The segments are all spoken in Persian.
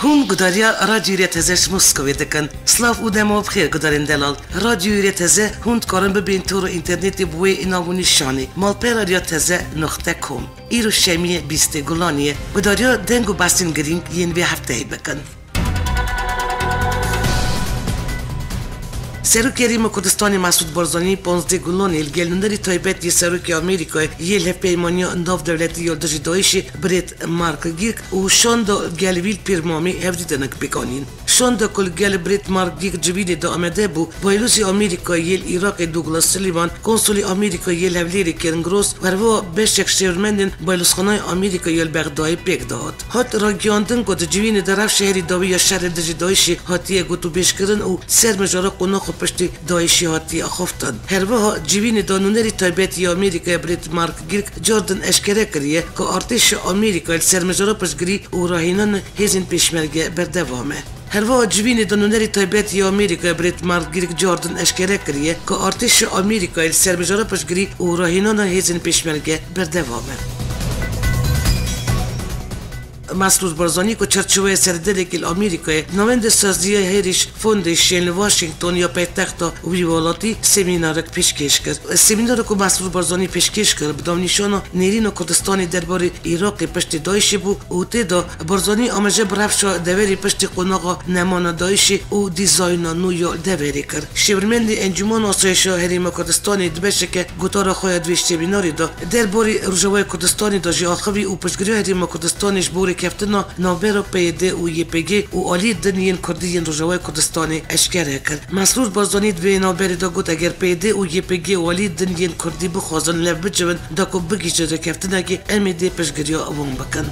هون قداريا راديو ريتزش موسكوي دكن سلاف ودمو بخير قدارين دلال راديو ريتزه هون تقارن ببين تورو انترنت بوي اناوني شاني مالبيرا ريتزه نقطة كوم ايرو شامية بيستي غولانية قداريا دنگو باستين گرينگ ين بي هفته بكن سروکی ریم کردستانی مسعود بارزانی 15 گلون الگلندری تایبت یه سروکی آمریکا یه لپیمانی ناف دولتی یادداشت داعشی بريت مارك گیک و شاندو گلویل پیرمامی هفتی دنک بکانین شاندو کل گل بريت مارك گیک جویل دا آمده بو بایلوسی آمریکا یه ایراق دوگلاس سلیوان کنسولی آمریکا یه لولیری کرنگروس وروا بشک شیرمندن بایلوسخانای آمریکا یه بغدای پیک داد هات راگیاندن کد جوین درف شهری داوی یا شهر دجی داعشی هاتیه گوتو بیش کردن و سر مجارا قناق پشتی داعشی هاتی اخفتن هر وها جوین دانونری تایبت یا آمریکا بريت مارك گیرک جاردن اشکره کریه که ارتش آمریکا سرمجارا پشگری و راهینان هزین پیشمرگه بردوامه هر وها جوین دانونری تایبت یا آمریکا بريت مارك گیرک جاردن اشکره کریه که ارتش آمریکا سرمجارا پشگری و راهینان هزین پیشمرگه بردوامه مسعود بارزانی که چرچوه سردرک الامریکای نماینده سازی هریش فوندیشن واشنگتن یا پایتخت ویوالاتی سمینارک پیشکش کرد. سمینار که مسعود بارزانی پیشکش کرد بدون نشانه نیرین کردستانی درباره عراق پشت داعش بود و تدا بارزانی آماده برفش دوری پشت قناق نمان داعش و دیزاین نویا دوری کرد. شبرمند انجمن آسایش حریم کردستانی دبشه که گوتار خواهد ویش سمیناری دا درباره رجوع کردستانی دا جاخوی و پشتگیری حریم کردستانش بوری كفتنا نابرو بيدي و يبيجي و آلي دنيين كرديين رجوای كردستاني اشكره کرد. مسعود بارزانی دوی نابری دا گوت اگر بيدي و يبيجي و آلي دنيين كردي بخوازن لب بجون دا کو بگیجه دا كفتنا که امیده پشگریا اوان بکن.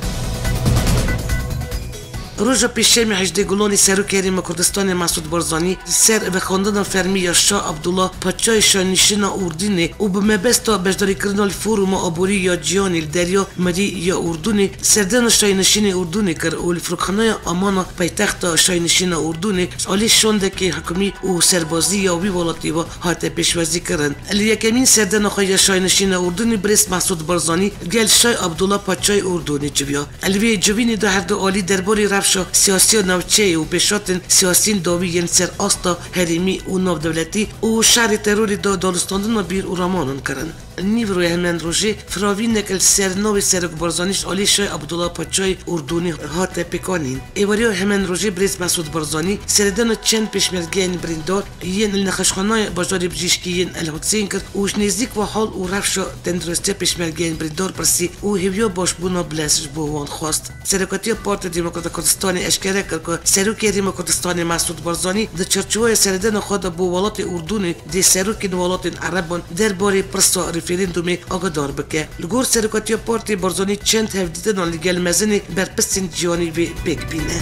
روزا پیشمی 18 گلونی سروکی ریم کردستان مسعود بارزانی سر به خواندن فرمی شاه عبدالله پادشاه شاهنشین اردن و به مبسط بجداری کردن الفروم عبوری یا جیان دریا مدی یا اردن سردن شاهنشین اردن کرد و الفرخانه امان پایتخت شاهنشین اردن علی شونده که حکومی و سربازی یا ویوالاتی و هات پیشوازی کردن الیکمین سردن خواهی شاهنشین اردن برس مسعود بارزانی گل شاه عبدالله پادشاه اردن جویا الوی جوینی دو هر دو عالی درباری رفت سیاسی و نوچه و پیشاتن سیاسی داوی سر آستا حریمی و نو دولتی و شهر تروری دالستاندن بیر و رامانون کرن نیوروی همین روزی فراوین نکل سر نوی سرک بارزانیش علی شاه عبدالله پادشاه اردنی هات پیکانین ایواری همین روزی بریز مسعود بارزانی سردن چند پیشمرگین بریندار ین النخشخانه بازاری بجیشکی ین الحسین کرد و نزدیک و حال و رفش تندرستی پیشمرگین بریندار پرسی و هیویا باشبونا بلسش بوان خواست سرکاتی پارت دموکرات کردستان اشکره کرد که سروکی ریم کردستان مسعود بارزانی در چرچوه سردن خود بو ولات اردن دی سروکی ولات عربان درباره پرسا رفرندوم آگادار بکه لگور سرکاتی پارتی بارزانی چند هفدیدن لگل مزنی برپستین جیانی بگ بینه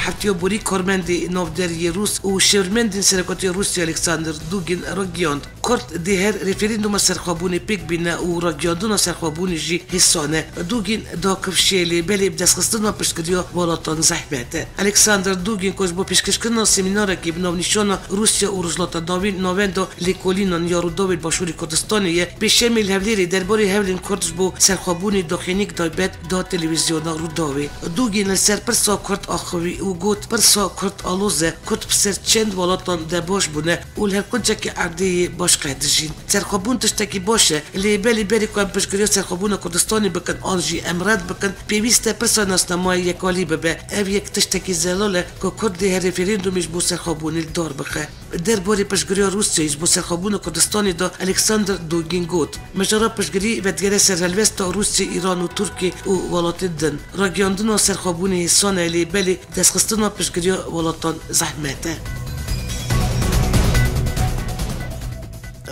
هفتیا بوری کارمند نافداری روس و شورمند سرکاتی روسی الکساندر دوگین راگیاند کرد دی هر رفرندوم سرخوابون پیک بینه و راگیاندون سرخوابون جی حسانه دوگین داکف شیلی بلی بدستخستن و پشتگریا والاتان زحمته الکساندر دوگین کش با پیشکش کردن سمینار که بناو نشان روسیا و رجلات ناوند لیکولینان یا روداوی باشوری کردستانیه پیشمیل هفلیری درباره هفلین کردش با سرخوابون داخینیک دایبت دا تلویزیون روداوی دوگین سرپرسا کرد آخوی و گوت پرسا کرد آلوزه کت بسر چند والاتان دباش بونه و هر کنجا که عرضی باش قیدشین سرخوابون تشتکی باشه لی بری که پشگریا سرخوابون کردستانی بکن آنجی امراد بکن پیوسته پرسا ناسنامای یکالی ببه او یک تشتکی زلاله که کرد هر رفرندومش بو سرخوابون دار بخه درباره پشگریا روسیایش بو سرخوابون کردستانی دا الکساندر دوگین گوت مجرا پشگری ودگره سرهلوست روسی ایران و ترکی و ولات دن راگیاندن سرخوابون حسانه لی بلی دستخستن پشگریا ولاتان زحمته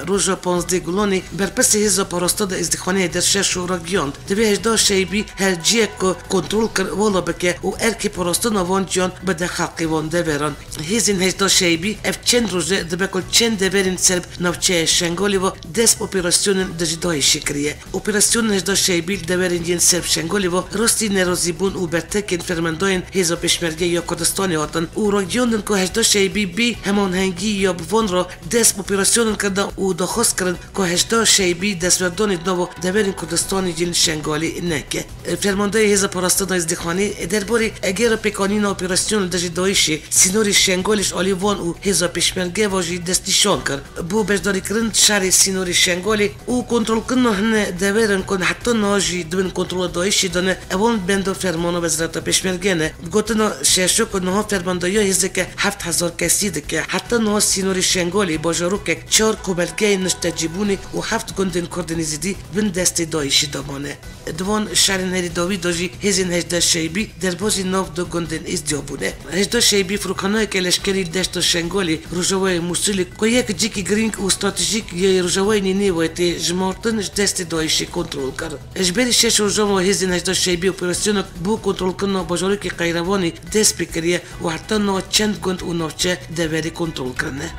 روزا 15 گلونی برپس هزا پاراستاد ازدخانه در شش و راگیاند دوی هجدا شیبی هر جیه که کنترول کر والا بکه و ارکی پاراستان وان جان بده خلقی وان دوران هزین هجدا شیبی اف چند روزه دبکل چند دورین سرب نوچه شنگالی و دست اپراسیون دجدای شکریه اپراسیون هجدا شیبی دورین ین سرب شنگالی و راستی نرازیبون و برتکن فرمنداین هزا پشمرگه یا کردستانی هاتن و راگیاندن که هجدا شیبی بی همان هنگی یا بوان را دست اپراسیون کردن و و دخواست کردن که 18 شیبی دستوردان نو دورین کردستان جیل شنگالی نکه. فرمانده حزب پاراستان ازدخانی درباره اگر پیکانین اپراسیون دژ داعش سینوری شنگالیش آلیوان و حزب پشمرگه واجی دستیشان کرد. بو بجداری کردن شهر سینوری شنگالی و کنترل کردن هن دورن کن حتی ناجی دون کنترل داعش دانه اون بند فرمان وزارت پشمرگه نه گفتن ششو که نه فرمانده یا حزب که 7000 کسی ده که حتی نه سینوری شنگالی باجارو که 4 کوبلگه نشتجیبونی و 7 گندن کردنی زدی بند دست داعش دامانه. دوان شهر نهری داوی داجی هزین 18 شیبی در بازی ناف دو گندن ازدیابونه. 18 شیبی فروخانه که لشکری دشت شنگالی روجوای موسولی که یک جیکی گرینگ و استراتژیک یا روجوای نینیوه تی جمارتن دست داعشی کنترل کرد. اجباری شش روجوای هزین 18 شیبی اپراسیون بو کنترل کردن باجاری که قیروانی دست بکریه و حتی نه چند گند و نوچه دوری کنترل کرده.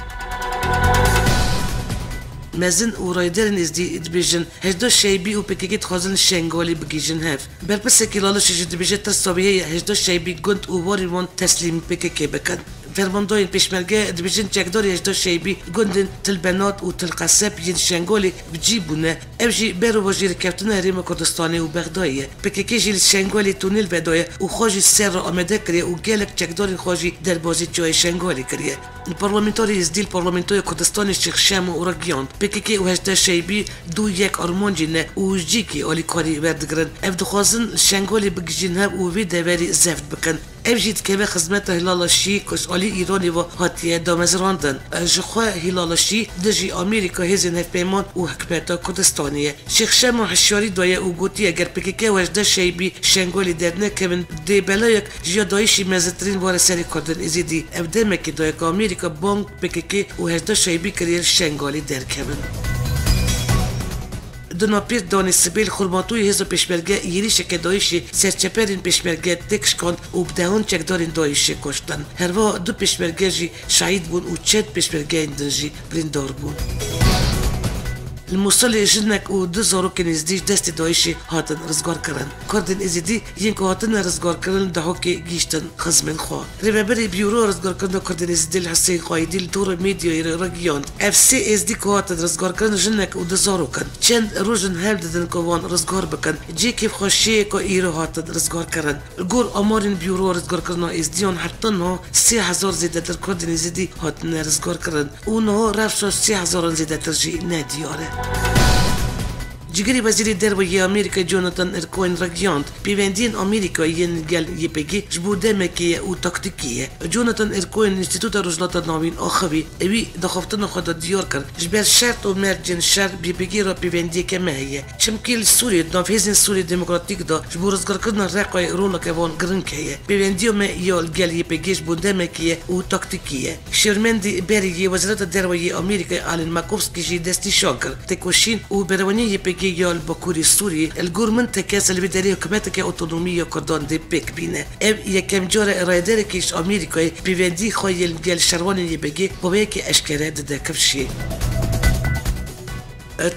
مزن و رایدرن ازدی دبیجن 18 شیبی و پکیت خازن شنگالی بگیجن هف. برپس کلالش دبیجه تصابیه 18 شیبی گند و واریوان تسلیم پکی بکن. فرماندهان پشمرگه دبیجن چکداری 18 شیبی گندن تلبنات و تلقصب ین شنگالی بجیبونه. افجی برو وزیر کفتن هریم کردستانی و بغدادیه. پکی جیل شنگالی تونل بدایه و خواجی سر آمده کریه و گلک چکداری خواجی در بازی جای شنگالی کریه. پارلمانتاری ازدیل پارلمانتاری کردستان شیخ شام و راگیان. پکی و 18 شیبی دو یک آرمانجی نه و جیکی آلی کاری وردگرن. اف دخوازن شنگالی بگیجن هم و وی دوری زفت بکن. افجید که به خدمت هلالشی کس آلی ایرانی و هاتیه دامزراندن. جخوا هلالشی دژی آمریکا هزین هف پیمان و حکمت کردستانیه. شیخ شام و حشیاری دویه و گوتی اگر پکی و 18 شیبی شنگالی درنه کمن دی بلایک جیا دایشی مزترین واره سری کردن ازیدی. اف دمکی دویه که آمریکا بانک پکی و 18 شیبی کریر شنگالی در کمن. دناپیر دانی سبیل خورماتوی حزب پشمرگه یریش که دایشی سرچپرین پشمرگه تکش کن و بدهون چکدارین دایشی کشتن. هروا دو پشمرگه جی شهید بون و چند پشمرگه ایندن جی بریندار بون. الموصل جنك و دو زاروك نزدیش دست داعشی هاتن رزگار کرن. کردن ازیدی ینکو هاتن رزگار کرن دهوکی گیشتن خزمن خواه. ریبری بیورو رزگار کرن کردن ازیدی الحسین قایدی دور میدیای راگیان. اف سی ازدی که هاتن رزگار کرن جنك و دو زاروکن. چند روزن هل دادن که وان رزگار بکن. جی کیف خوشیه که ایرو هاتن رزگار کرن. گور آمارین بیورو رزگار کرن ازدیان حتی نه 3000 زیده در کردن ازیدی هاتن رزگار کرن. اونها رفت 3000 زیده در جی ندیاره. جگری وزیر درویه آمریکا جوناتان ارکوین راگیاند پیوندین آمریکا ین گل یپگی جبوده مکیه و تاکتیکیه. جوناتان ارکوین انستیتوت رجلات ناوین آخوی اوی دخفتن خود دیار کرد جبر شرط و مرجن شر بیپگی را پیوندی که مهیه. چمکیل سوری نافذین سوری دموکراتیک دا جبور رزگار کردن رقای رولا که وان گرنکیه. پیوندی و میال گل یپگی جبوده مکیه و تاکتیکیه. شرمندی بریه وزارت درویه آمریکا آلن ماکوفسکی جی دستی شاکر تکوشین و بروانی یپگی یال باکوری سوری الگورمن تکاس الویداری حکومت که اتونومی کردان دی پیک بینه. اب یکم جور رایدر کیش آمریکای پیوندی خواهی گل شروانی بگی با یکی اشکره ده کفشی.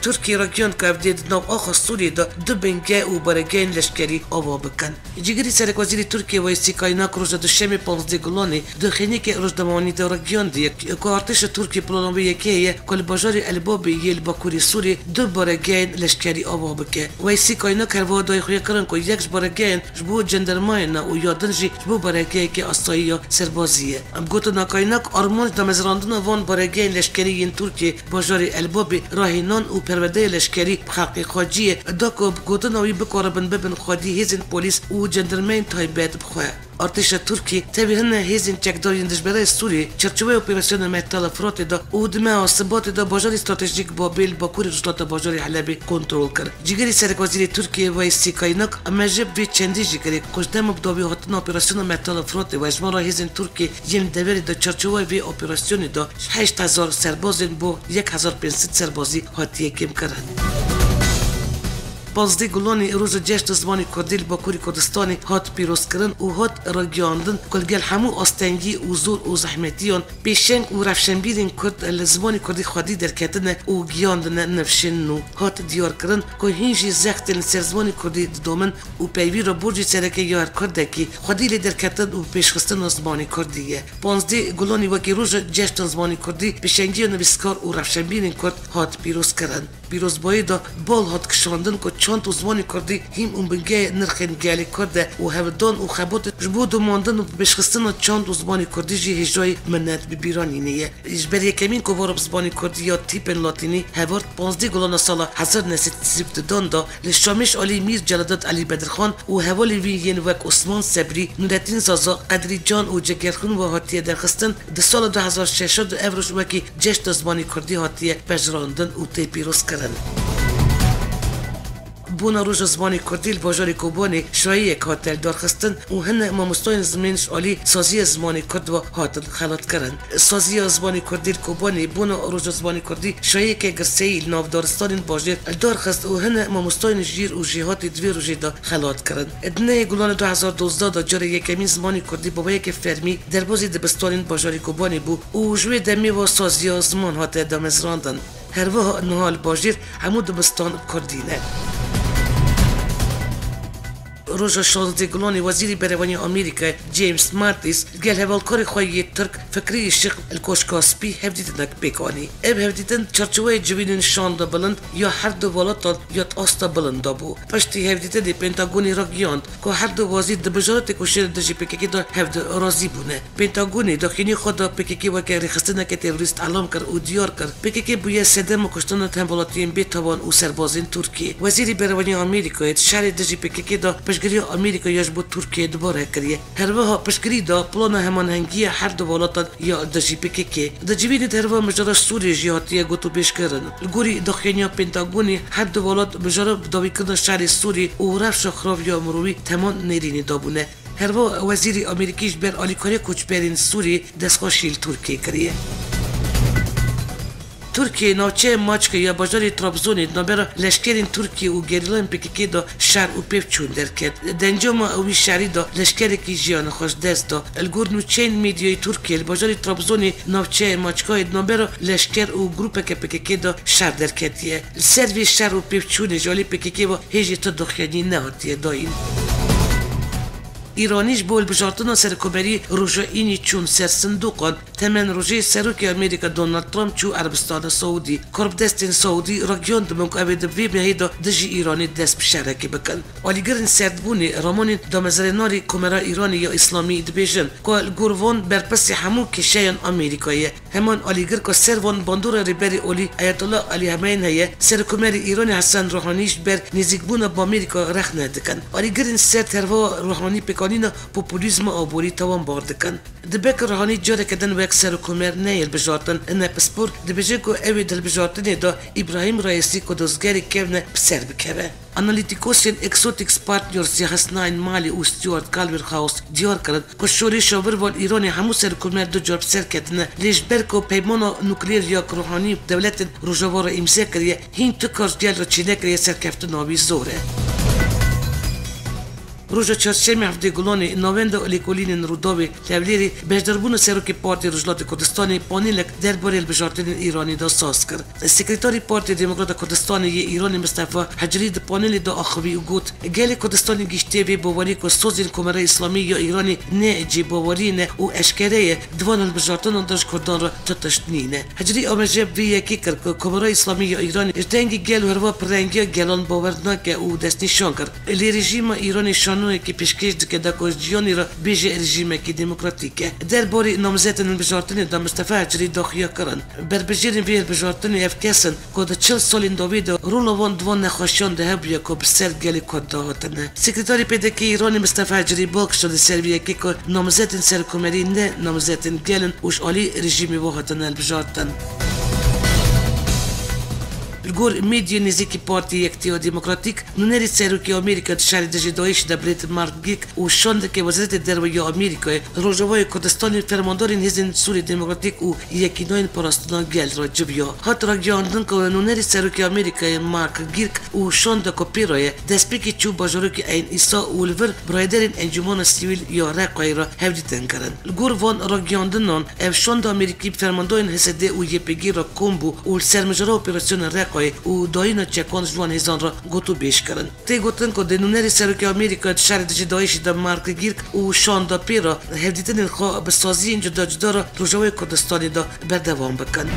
ترکی راگیان که افدید نو آخر سوری دا دو بنگه و برگین لشکری آوا بکن. جگری سرک وزیر ترکیه و سیکایناک روز دوشنبه 15 گلانی دو خینیک روزنامه‌نی دا راگیان دی که ارتش ترکی پلانوی یکیه کل بازار البابی یل باکوری سوری دو برگین لشکری آوا بکه. و سیکایناک هر وادای خوی کردن که یک برگین جبو جندرماین و یادنجی جبو برگین که آسایی سربازیه. ام گوتو ناکایناک آرمان دمزراندن وان برگین لشکری این ترکی بازار البابی راهینان و پرونده لشکری حقیقی خواجیه داکو گوتناوی بکاربن ببن خودی هزین پلیس و جندرمین تایبت بخواه. ارتش ترکی تبیهن هزین چکدارین دشبره سوری چرچوه اپراسیون مهتال فرات دا و دمه آسبات دا باجار استراتژیک بابل باکوری رسلات باجار حلبی کنترل کرد. جگری سرک وزیر ترکیه و سیکایناک امجب وی چندی جگری کشدم بداوی هاتن اپراسیون مهتال فرات و اجماع هزین ترکی یم دوری دا چرچوه وی اپراسیون دا 8000 سربازین با 1500 سربازی هاتیه کم کرد. 15 گلانی روز جشن زبانی کردی باکوری کردستانی هات پیروز کردن و هات راگیاندن کلگل همو آستنگی و زور و زحمتیان پیشنگ و رفشنبیرین کرد لزبانی کردی خودی در کتن و گیاندن نفشن و هات دیار کردن که هنجی زخت سرزبانی کردی دومن و پیوی را برجی سرکه یار کرده که خودی لی در کتن و پیشخستن زبانی کردیه 15 گلانی وکی روز جشن زبانی کردی پیشنگی و نویسکار و رفشنبیرین کرد هات پیروز کردن پیروز باید بال هات کشاندن که چند زبانی کردی هم اون بنگه نرخین گلی کرده و هفدان و خبات جبود و ماندن و بشخستن چند زبانی کردی جی هجای منت بیرانی نیه اجبر یکمین که وارب زبانی کردی یا تیپن لاتینی هوارد 15 گلان سال 1937 دا لشامش علی میر جلدت علی بدرخان و هوالی وی ین وک عثمان صبری نورالدین زازا قدری جان و جگرخون و هاتیه درخستن ده سال 2006 افروش وکی جشن زبانی کردی هاتیه پجراندن و تی پیروز کردن بونا روز زبانی کردی باجاری کوبانی شایی کاتل دارخستن و هن مامستاین زمینش علی سازی زبانی کرد و هاتل خلط کردن سازی زبانی کردی کوبانی بونا روز زبانی کردی شایی که گرسی نافدارستان باجر دارخست و هن مامستاین جیر و جهات دوی روزی دا خلط کردن ادنه گلان 2012 دا جاری یکمین زبانی کردی با یک فرمی در بازی دبستان باجاری کوبانی بو و جوی دمی و سازی زمان هات دمزراندن هر وها نهال باجر همو دبستان کردینه روز 16 گلانی وزیری بروانی آمریکا جیمز مارتیس گل هوالکار خواهی ترک فکری شق الکوشکاسپی هفدیدنک بکانی اب هفدیدن چرچوه جوینن شانده بلند یا هر دو والاتان یا آستا بلنده بو پشتی هفدیدن پنتاگونی را گیاند که هر دو وزیر دبجارت کشیر دجی پککی دا هفد رازی بونه پنتاگونی داخلی خود پککی وکه رخصتنه که تروریست علام کرد و دیار کرد پککی بویه سدم و کشتن تنبالاتین بیتوان و سربازین ترکی وزیری بروانی آمریکا شهر دجی پککی دا پشگری آمریکا یاش بود ترکیه دوباره کریه هر وها پشگری دا پلان همانهنگی هر دو ولاتان یا دجی پککی دجوینی هر وها مجرد سوری جهاتیه گوتو پیش کردن گوری داخلیا پنتاگونی هر دو ولات مجرد داوی کردن شهر سوری و رفش خراوی مروی تمام نیرینی دابونه هر وها وزیری آمریکیش بر آلیکاری کوچبرین سوری دستخوشیل ترکیه کریه ترکیه ناوچه ماچکه یا بازار ترابزونی نابرا لشکرین ترکیه و گریلان پککی دا شهر و پیف چون درکد دنجام اوی شهری دا لشکر کی جیان خوش دست دا الگور نوچین میدیای ترکیه بازار ترابزونی ناوچه ماچکه نابرا لشکر و گروپ که پککی دا شهر درکدیه سروی شهر و پیف چون جالی پککی و هیچ تا دخیانی نهاتیه داین ایرانیش بول بجارتنا سرکوبری روژه اینی چون سر صندوقان تمن روژه سروک امریکا دونالد ترامپ چو عربستان سعودی کرب دستین سعودی راگیان دمک اوید وی بهیدا دجی ایرانی دست بشرکی بکن آلیگرین سردبونی رامون دامزرناری کمرا ایرانی یا اسلامی دبیجن که گروان برپسی همو کشیان آمریکایه همان آلیگر که سروان باندور ریبری اولی آیت الله علی همین هیه سرکومری ایرانی حسن روحانیش بر نزیکبون با امریکا رخ ندکن آلیگرین سرد هروا روحانی پکانینا پوپولیزم آبوری توان باردکن دبک روحانی جاره کدن و یک سرکومر نیل بجارتن نه پسپور دبیجه که اوی دل بجارتنی دا ابراهیم رئیسی که دوزگری کهونه بسر بکهوه Analitikosien Exotics Partners ya Hasnain Mali و استیوارت کالور هاوس دیار کرد که شوری شاور وال ایرانی همو سرکومر دو جرب سر کتنه لیش برکو پیمان نوکلیر یا روحانی دولت روجوار امضا کریه هین تکارج گل را چینه کریه سرکفت ناوی زوره روز چهارشنبه هفته گلانی نوند الیکولین روداوی تبلیغی بهدربون سروکی پارتی رجلات کردستانی پانیلک درباره بجارتن ایرانی دا ساز کرد. سکرتاری پارتی دموکرات کردستانی ایرانی مصطفی حجری د پانیل دا آخوی و گوت گل کردستانی گشته و باوری که سازین کمره اسلامی یا ایرانی نه جی باوری نه و اشکره دوان البجارتن داش کردان را تتشنینه. حجری آمجب وی یکی کرد که کمره اسلامی یا ایرانی اشتنگی گل و هروا پرنگی گلان باورناک و دستنشان کرد. لی رژیم ایرانی نوعی که پیشکش دکده که جیانی را بیجه رژیمه که دموکراتیکه در باری نامزدن بجارتنی دا مصطفی حجری داخیا کرن بر بجیرین ویر بجارتنی افکسن که دا 40 سالین داوید رولوان دوان نخوشیان ده هبویا که بسر گلی کد داهاتنه سکرتاری پیدکی ایرانی مصطفی حجری باک شده سرویه که نامزدن سرکومری نه نامزدن گلن وش آلی رژیمی واهاتن البجارتن الجور ميديا نزيكي بارتي يكتيو ديمقراطيك نونيري سيروكي أمريكا تشاري دجي دويش دبريت مارجيك وشوندك وزارة الدروية أمريكا روجواي كردستاني فرماندارين هزين سوري ديمقراطيك و يكينوين باراستان جال رجبيا هات راجيان دنكو نونيري سيروكي أمريكا مارك جيرك وشوندا كوبيروي دسبيكي تشو باجوروكي أين إسا والفر برايدرين انجمان السيويل يا راقايرا هفدي تنكرن الجور فون راجيان دنون اف شوندا أمريكي فرماندارين هسده و يبيجي را كومبو والسرمجرا اوبراسيون راقاي و داينا تشيكون جوان هزان را گوتو بیش کرن تی گوتن که دنونری سروکی آمریکا شهر دجدایش د مارک گیرک و شاندا پیرا هفدیتن الخا بسازی جدا جدا را روجوی کردستانی دا بردوام بکن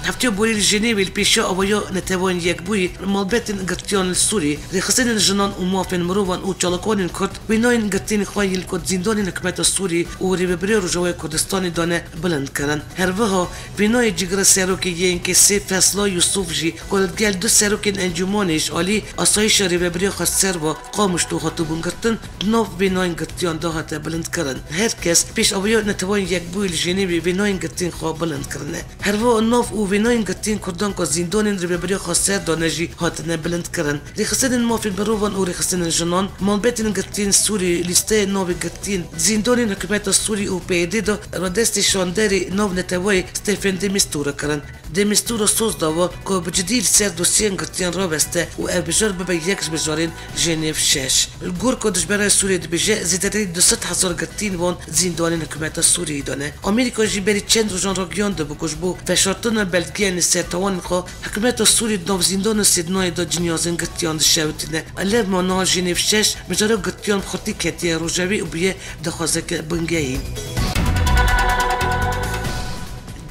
هفتيو بوري الجنيف البيشا أويا نتوان يكبوي مالبتين قرتيان السوري رخصين الجنان وموافن مروان وشالقوان كرد ويناين قرتين خواهي الكرد زندان حكمت السوري وريببري رجوي كردستاني دانه بلند كرن هروها ويناي جيجر سيروكي ينكي سي فصلا يوسف جي قلت قال دو سيروكين انجمانيش علي أصايش ريببري خاص سروا قامش تو خطوبون قرتن نوف ويناين قرتيان داهت بلند كرن هركس بيش أويا نتوان يكبوي الجنيف ويناين قرتين خوا بلند كرن هروا نوف ويناين قرتين كردان كو زندان ريببري خاص دانجي هاتنا بلند كرن رخصين موافن بروفان ورخصين الجنان مالبتين قرتين سوري لسته نوف قرتين زندان حكومت السوري و بيديدا ردستي شاندري نوف نتوي ستيفن ديمستورا كرن ديمستورا صوص دوا كو بجديد سير دوسيان قرتين رابسته و ابجار ببيكش بجارين جنيف شاش الجور كو دجبرا سوري دبجا زيدتري دو ست حصار قرتين وان زندان حكومت السوري دانه امريكا جيبري تشند جان راجيان دبوكشبو فشرطنا بلدكيان السيطوان خو حكومت السوري دنوف زندان سيدناي دا جنيازن قرتيان دشاوتنا اللي مانا جنيف شاش مجرى قرتيان خطي كتيا روجاوي وبيه دخوازك بنجاين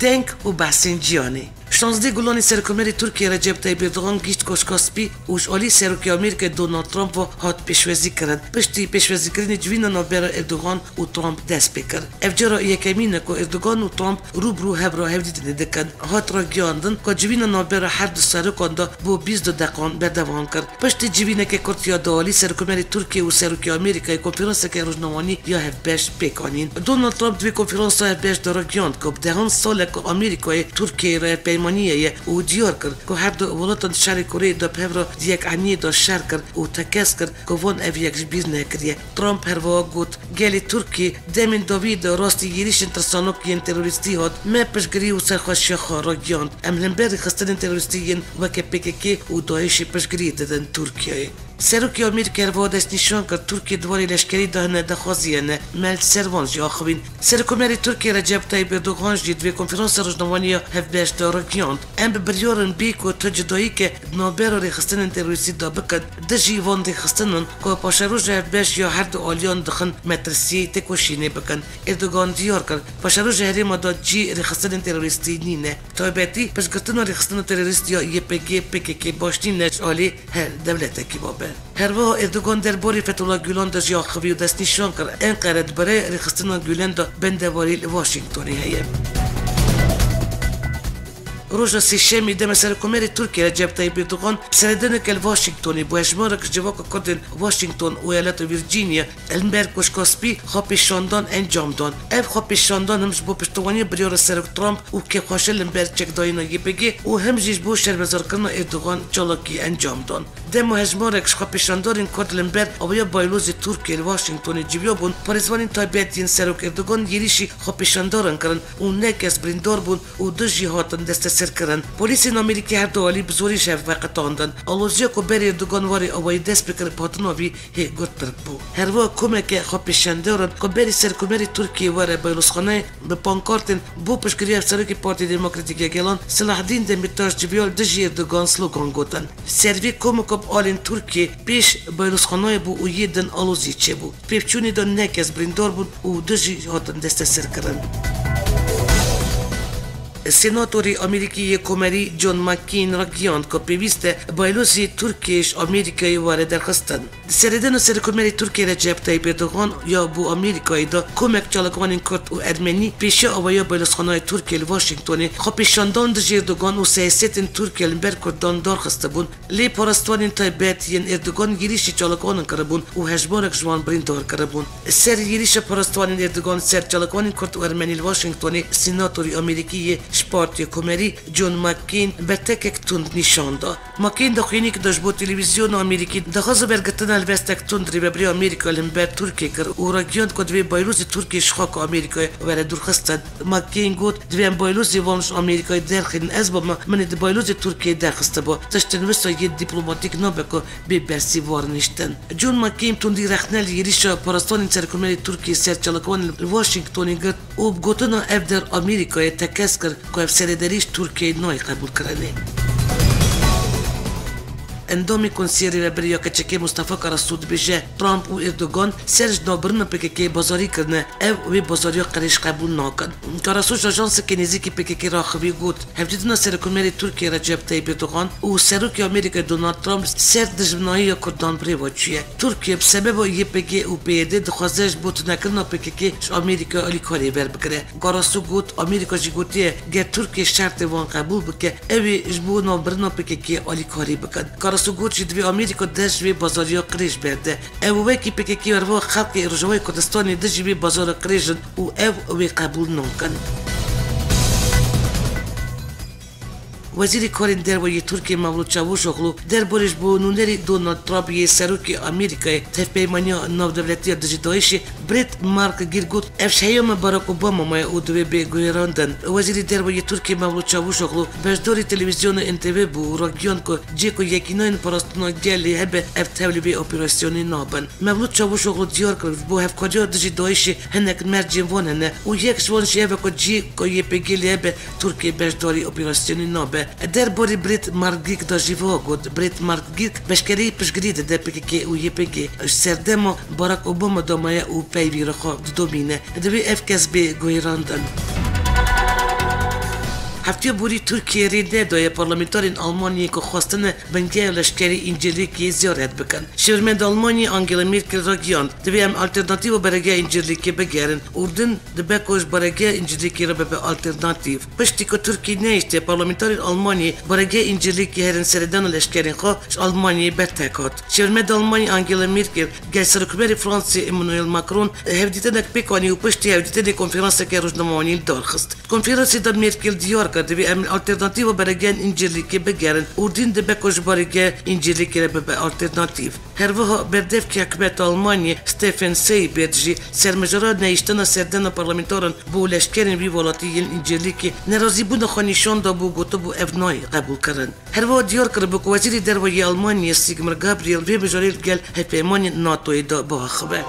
دنك وبحسين جياني شانزده گلانی سرکمری ترکیه رجب طیب اردوغان گیشت کوشکاسپی وش آلی سرکی آمریکا دونالد ترامپ و هات پیشوازی کرد پشتی پیشوازی کردن جوینا نابرا اردوغان و ترامپ دست بکرد افجارا یکمینه که اردوغان و ترامپ روبرو هبرا هفدیدن دکن هات را گیاندن که جوینا نابرا هر دو سرکان دا بو 22 دقیقه بردوام کرد پشتی جوینا که کرتیا دالی سرکمری ترکیه و سرکی آمریکا کنفرانس که روزنامه‌ای یا هفبش بکانین دونالد ترامپ دوی کنفرانس هفبش دارا گیاند که دهان سال که آمریکای ترکیه را پیمانیه و دیار کرد که هر دو ولایت شرق کره دا پهرا یک عنی دا شر کرد و تکس کرد که وان او یک بیز نکریه ترامپ هر وا گفت گلی ترکی دمین داوید راستی گیریش ترسانوکین تروریستی هات ما پشگری و سرخوشی خارا گیاند املن بری خستن تروریستیین و که پککی و داعش پشگری دادن ترکیه سروکی آمریکا هر وادست نشان کرد ترکیه دواری لشکری دهنه دخوازیانه ملت سروانجی آخوین سرکمری ترکیه رجب طیب اردوغان جدید و کنفرانس روزنامه‌ای هفبش دارا گیاند ام بریارن بیکو تجدایی که نابرا ریخستن تروریستی دا بکد دجی وان ریخستنن که پاشروج هفبش یا هر دو آلیان دخن مترسی تکوشینه بکن اردوغان دیار کرد پاشروج هریم دا جی ریخستن تروریستی نینه تایبتی پشگرتن ریخستن تروریستی یا یپگی پککی باشتی نج آلی هر دولت کی بابه هر وقت اردوغان درباره فتولا گولان دا جا خوی و دست نشان کرد انقرد برای ریخستن گولان دا بندواری واشنگتونی هیه روجا سيشامي دم سركمري تركيا رجب طيب اردوغان بسردنك الواشنطني بوهجمارك جواك كردن واشنطن ولايات فيرجينيا المبركوش كاسبي خابي شاندان انجام دان اف خابي شاندان همش بو پشتواني بريار سرك ترامپ و كي خواشل المبرچك داينا يبگي و همجيش بو شربزار كرنا اردوغان چالاكي انجام دان دم هجمارك خابي شاندان كرد المبر اويا بايلوز تركيا الواشنطني جيبيابون پاريزوانين تايبيتين سرك اردوغان يريشي خابي شاندان كرن و نكس بريندار بون و دو جهاتن دست سرکرن پلیس آمریکی هر دو علی بزوری شف وقتاندن آلوزیا کو بر اردوغان واری اوای دست بکر پاتناوی هی گرتر بو هر وا کمک خاپشندارن کو بر سرکمری ترکیه واره بایلوسخانه به پانکارتن بو پشگری سرکی پارتی دموکراتیک گلان صلاح الدین دمیرتاش جبیال دجی اردوغان سلوگان گوتن سروی کمک آلین ترکیه پیش بایلوسخانه بو و یدن آلوزی چه بو پیفچونی دن نکس بریندار بود و دجی هاتن دست سرکرن سناتوری آمریکی کمری جون ماکین را گیاند که پیوسته بایلوسی ترکیش آمریکایی وارد درخواستند. سردن سرکمری ترکیه رجب طیب اردوغان یا بو آمریکایی دا کمک چالکوان کرد و ارمنی پیش آوایا بایلوسخانه ترکیه واشنگتونی خب پیشاندان دژ اردوغان و سیاست ترکیه لبر کردان درخواسته بون لی پاراستوان تایبت ین اردوغان گیریش چالکوان کربون و هجمارک جوان بریندار کربون سر گیریش پاراستوان اردوغان سر چالکوان کرد و ارمنی واشنگتونی سناتوری آمریکی شپارتی کمری جون مکین به تکک تند نشان داد. مکین دخوینی که داشت با تلویزیون آمریکی دخواست برگتن الوستک تند ری ببری آمریکا لنبر ترکیه کر و راگیان که دوی بایلوزی ترکیه شخاک آمریکا وره درخستن. مکین گفت دوی بایلوزی وانش آمریکای درخین از با من د بایلوزی ترکیه درخسته با تشتن وسایل دیپلماتیک نبکو به برسی وارنشتن. جون مکین تندی رخنل یریشا پاراستان سرکمری ترکیه سرچالکوان واشنگتونی گرد و بگوتنا اف در آمریکای تکس کرد که اف سردریش ترکیه نای قبول کرده. اندامی کنسیری و بریا که چکی مصطفی کاراسود بشه ترامپ و اردوگان سرج نابرن پککی بازاری کرنه او و بازاری قریش قبول نکن. کاراسوش آژانس کنیزی پککی راخوی گفت هفدیدنا سرکمری ترکیه رجب طیب اردوغان و سروک آمریکا دونالد ترامپ سر دژمنایی کردان پریواچیه. ترکیه بسبب یپگی او پیده دخوازش بود نکرنا پککی آمریکا علی کاری بر بکره. کاراسو گفت آمریکا جیگوتیه گر ترکیه شرط وان قبول بکه اوی جبو نابرن پککی علی کاری بکن. سوگوت شد و آمریکا دژ بازاریا قریش برده. او کی پککی وروا خلق رجوای کردستانی دژ بازار قریشن و او قبول نکن. وزیر کارین دروازی ترکیه مولود چاوشوغلو دربارش با نونری دونالد ترامپ یه سروکی آمریکای تفپیمانی نودولتی دژدایشی بریت مارک گیرگوت افشایام باراک اوباما مای اودوی به گویراندن. وزیر دروازی ترکیه مولود چاوشوغلو بجداری تلویزیون انتوی بو راگیان کو جیکو یکیناین پاراستنا گلی هبه افتولی به اپراسیونی نابن. مولود چاوشوغلو دیار کرد با هفکاری دژدایشی هنک مرجین وانه و یک شوان شیوه کو جیکو یپگلی هبه ترکیه بجداری اپراسیونی نابن. درباره بریت مارگیک داجیوا گفت بریت مارگیک بشکری پشگرید در پککی او یپگی سردم باراک اوباما دامای او پیوی رخا دوبینه دوی افکس به گویراندن. هفته بوری ترکیه ریده دای پارلمانتارین آلمانی که خواستن بنگه لشکری انجلیکی زیارت بکن. شورمند آلمانی آنگلا میرکل را گیاند دوی هم آلترناتیو برای انجلیکی بگیرن. اردن دبکوش برای انجلیکی را به آلترناتیو. پشتی که ترکیه نیسته پارلمانتارین آلمانی برای انجلیکی هرن سردن لشکرین خواه آلمانی برتکات. شورمند آلمانی آنگلا میرکل گل سرکوبر فرانسی امانوئل ماکرون هفدیتنک پیکانی و پشتی هفدیتن کنفرانس که روزنامه‌نگاری دارخست. کنفرانسی دا میرکل دیار دوی ام آلترناتیو برای انجلیکی بگیرن. اردن دبکوش برای انجلیکی را به آلترناتیو. هر وها بردف که حکومت آلمانی ستیفن سیبرجی سرمجرا نیشتن سردن پارلمانتارن بو لشکرین وی ولاتی انجلیکی نرازی بود خانیشان دا بو گوتو بو افنای قبول کردن. هر وها دیار کرد بو وزیر دروازی آلمانی سیگمار گابریل وی بجاریل گل هپیمانی ناتوی دا با خبر.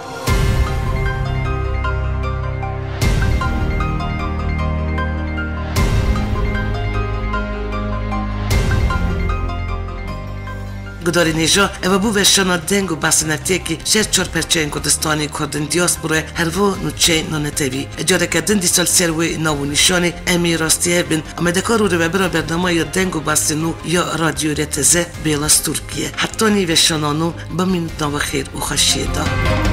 گداری نیجا او بو وشانا دنگو باسنتی که شر چور پرچین کردستانی کردن دیاسپورا هرو نوچه نانتوی اجاره کردن دی سال سروی ناو نشانی امی راستی بین امدکارو رو ببرا برنامه یا دنگو باسنو یا رادیو رتزه بیلاس ترکیه حتی نی وشانانو با من نو خیر و خشیده.